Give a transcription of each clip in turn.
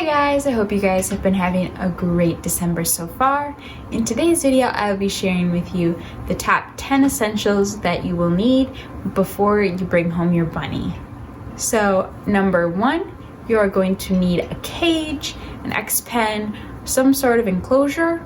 guys, I hope you guys have been having a great December so far. In today's video, I will be sharing with you the top 10 essentials that you will need before you bring home your bunny. So number 1, you are going to need a cage, an XPen, some sort of enclosure,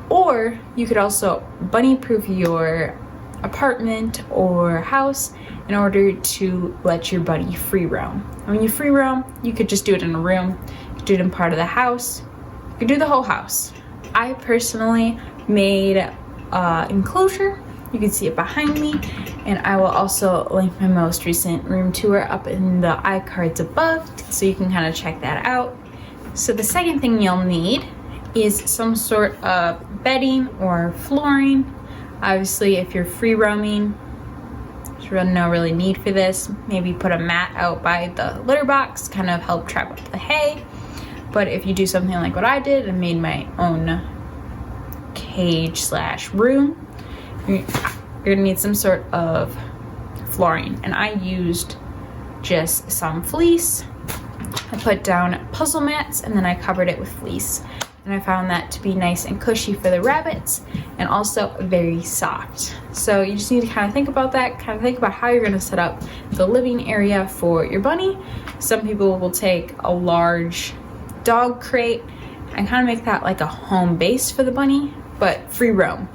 or you could also bunny-proof your apartment or house in order to let your bunny free roam. And when you free roam, you could just do it in a room, you could do it in part of the house, you could do the whole house. I personally made an enclosure. You can see it behind me, and I will also link my most recent room tour up in the iCards above so you can kind of check that out. So the second thing you'll need is some sort of bedding or flooring. Obviously, if you're free roaming, there's no really need for this. Maybe put a mat out by the litter box, kind of help trap up the hay. But if you do something like what I did and made my own cage slash room, you're gonna need some sort of flooring. And I used just some fleece. I put down puzzle mats and then I covered it with fleece. And I found that to be nice and cushy for the rabbits and also very soft. So you just need to kind of think about that, kind of think about how you're gonna set up the living area for your bunny. Some people will take a large dog crate and kind of make that like a home base for the bunny, but free roam.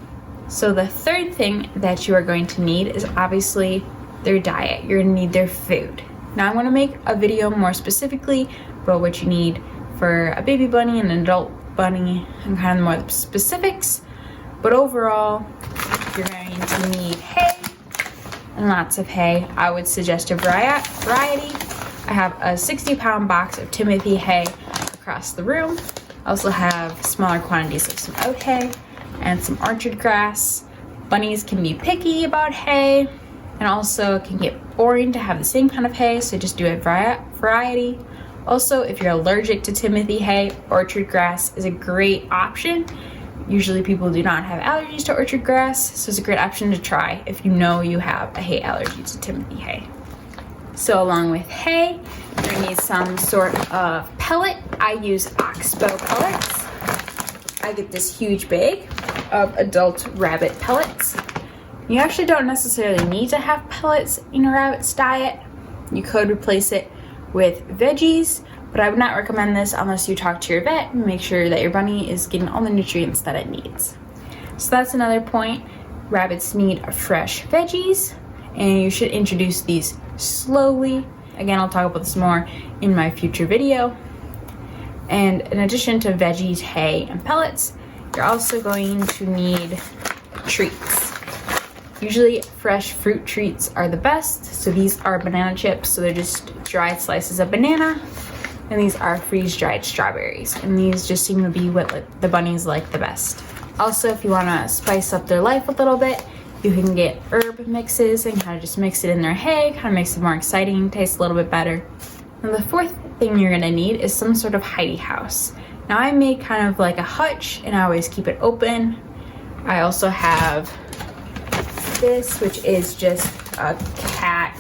So the third thing that you are going to need is obviously their diet. You're gonna need their food. Now I'm gonna make a video more specifically about what you need for a baby bunny and an adult bunny and kind of more specifics, but overall you're going to need hay and lots of hay. I would suggest a variety. I have a 60-pound box of Timothy hay across the room. I also have smaller quantities of some oat hay and some orchard grass. Bunnies can be picky about hay and also it can get boring to have the same kind of hay, so just do a variety. Also, if you're allergic to Timothy hay, orchard grass is a great option. Usually people do not have allergies to orchard grass, so it's a great option to try if you know you have a hay allergy to Timothy hay. So along with hay, you're gonna need some sort of pellet. I use oxbow pellets. I get this huge bag of adult rabbit pellets. You actually don't necessarily need to have pellets in a rabbit's diet. You could replace it with veggies, but I would not recommend this unless you talk to your vet and make sure that your bunny is getting all the nutrients that it needs. So that's another point. Rabbits need fresh veggies, and you should introduce these slowly. Again, I'll talk about this more in my future video. And in addition to veggies, hay, and pellets, you're also going to need treats. Usually fresh fruit treats are the best. So these are banana chips. So they're just dried slices of banana. And these are freeze-dried strawberries. And these just seem to be what the bunnies like the best. Also, if you want to spice up their life a little bit, you can get herb mixes and kind of just mix it in their hay. Kind of makes it more exciting, tastes a little bit better. And the fourth thing you're going to need is some sort of Hidey House. Now I make kind of like a hutch and I always keep it open. I also have this, which is just a cat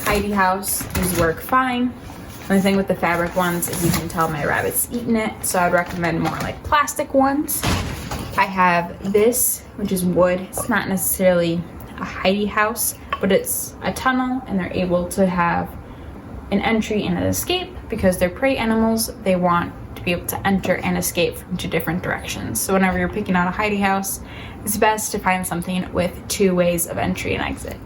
Hidey House. These work fine. The only thing with the fabric ones is you can tell my rabbit's eaten it, so I'd recommend more like plastic ones. I have this, which is wood. It's not necessarily a Hidey House, but it's a tunnel, and they're able to have an entry and an escape because they're prey animals. They want to be able to enter and escape from 2 different directions. So whenever you're picking out a Hidey House, it's best to find something with 2 ways of entry and exit.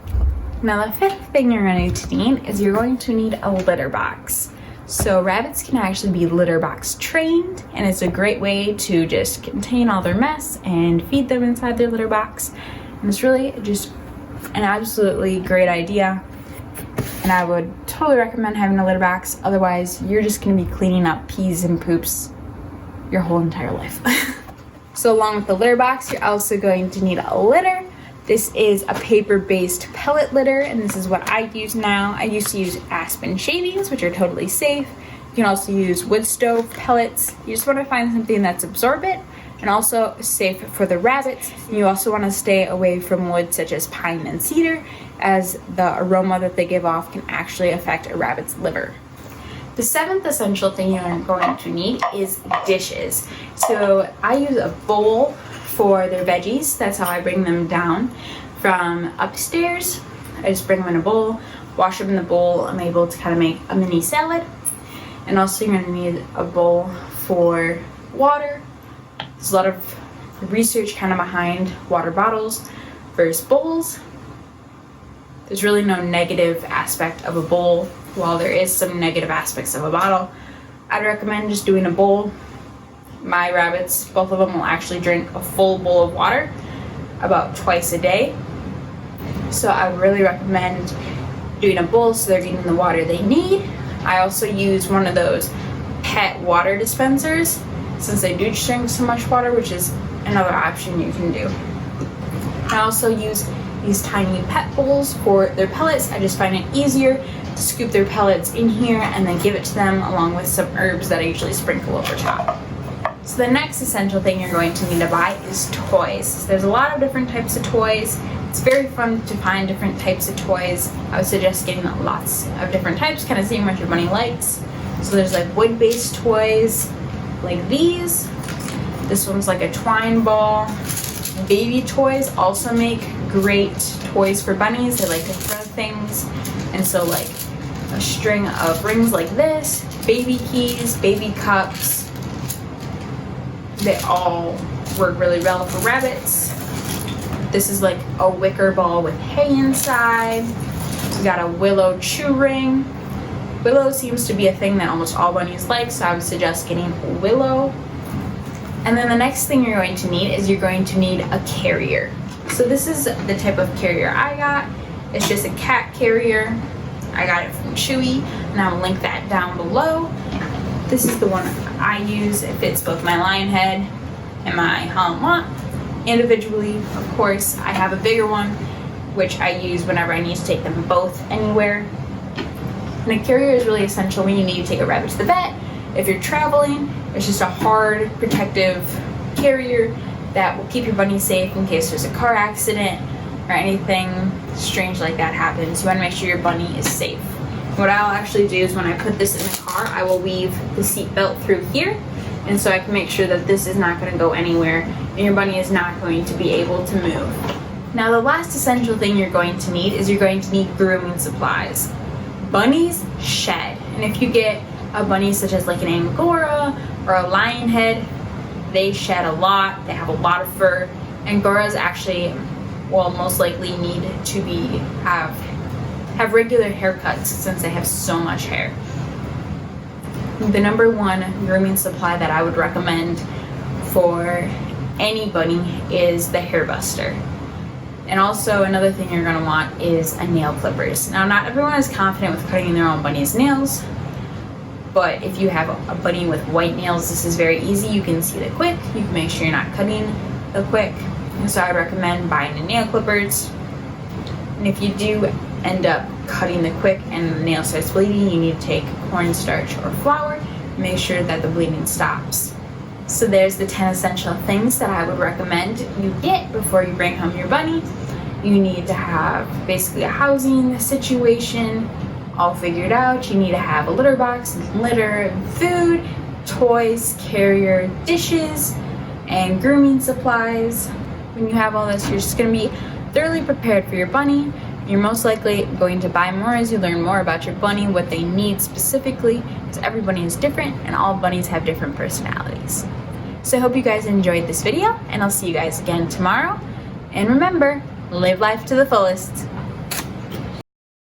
Now the fifth thing you're going to need is you're going to need a litter box. So rabbits can actually be litter box trained, and it's a great way to just contain all their mess and feed them inside their litter box. And it's really just an absolutely great idea. And I would totally recommend having a litter box. Otherwise, you're just going to be cleaning up pees and poops your whole entire life. So along with the litter box, you're also going to need a litter. This is a paper-based pellet litter, and this is what I use now. I used to use aspen shavings, which are totally safe. You can also use wood stove pellets. You just want to find something that's absorbent and also safe for the rabbits. You also want to stay away from wood such as pine and cedar, as the aroma that they give off can actually affect a rabbit's liver. The seventh essential thing you're going to need is dishes. So I use a bowl for their veggies. That's how I bring them down from upstairs. I just bring them in a bowl, wash them in the bowl. I'm able to kind of make a mini salad. And also you're going to need a bowl for water. There's a lot of research kind of behind water bottles versus bowls. There's really no negative aspect of a bowl, while there is some negative aspects of a bottle. I'd recommend just doing a bowl. My rabbits, both of them, will actually drink a full bowl of water about twice a day. So I would really recommend doing a bowl so they're getting the water they need. I also use one of those pet water dispensers since they do drink so much water, which is another option you can do. I also use these tiny pet bowls for their pellets. I just find it easier to scoop their pellets in here and then give it to them along with some herbs that I usually sprinkle over top. So the next essential thing you're going to need to buy is toys. There's a lot of different types of toys. It's very fun to find different types of toys. I would suggest getting lots of different types, kind of seeing what your bunny likes. So there's like wood-based toys like these. This one's like a twine ball. Baby toys also make great toys for bunnies. They like to throw things. And so like a string of rings like this, baby keys, baby cups, they all work really well for rabbits. This is like a wicker ball with hay inside. We got a willow chew ring. Willow seems to be a thing that almost all bunnies like, so I would suggest getting willow. And then the next thing you're going to need is you're going to need a carrier. So this is the type of carrier I got. It's just a cat carrier. I got it from Chewy, and I'll link that down below. This is the one I use. It fits both my lion head and my Holland individually. Of course, I have a bigger one, which I use whenever I need to take them both anywhere. And a carrier is really essential when you need to take a rabbit to the vet. If you're traveling, it's just a hard, protective carrier that will keep your bunny safe in case there's a car accident or anything strange like that happens. You want to make sure your bunny is safe. What I'll actually do is when I put this in the car, I will weave the seat belt through here, and so I can make sure that this is not going to go anywhere and your bunny is not going to be able to move. Now the last essential thing you're going to need is you're going to need grooming supplies. Bunnies shed, and if you get a bunny such as like an Angora or a lion head, they shed a lot. They have a lot of fur. Angoras actually will most likely need to have regular haircuts since they have so much hair. The number one grooming supply that I would recommend for any bunny is the hair buster. And also another thing you're going to want is a nail clippers. Now not everyone is confident with cutting their own bunny's nails, but if you have a bunny with white nails, this is very easy. You can see the quick. You can make sure you're not cutting the quick. And so I would recommend buying the nail clippers. And if you do end up cutting the quick and the nail starts bleeding, you need to take cornstarch or flour. Make sure that the bleeding stops. So there's the 10 essential things that I would recommend you get before you bring home your bunny. You need to have basically a housing situation all figured out. You need to have a litter box, litter, food, toys, carrier, dishes, and grooming supplies. When you have all this, you're just going to be thoroughly prepared for your bunny. You're most likely going to buy more as you learn more about your bunny, what they need specifically, because every bunny is different and all bunnies have different personalities. So I hope you guys enjoyed this video, and I'll see you guys again tomorrow. And remember, live life to the fullest.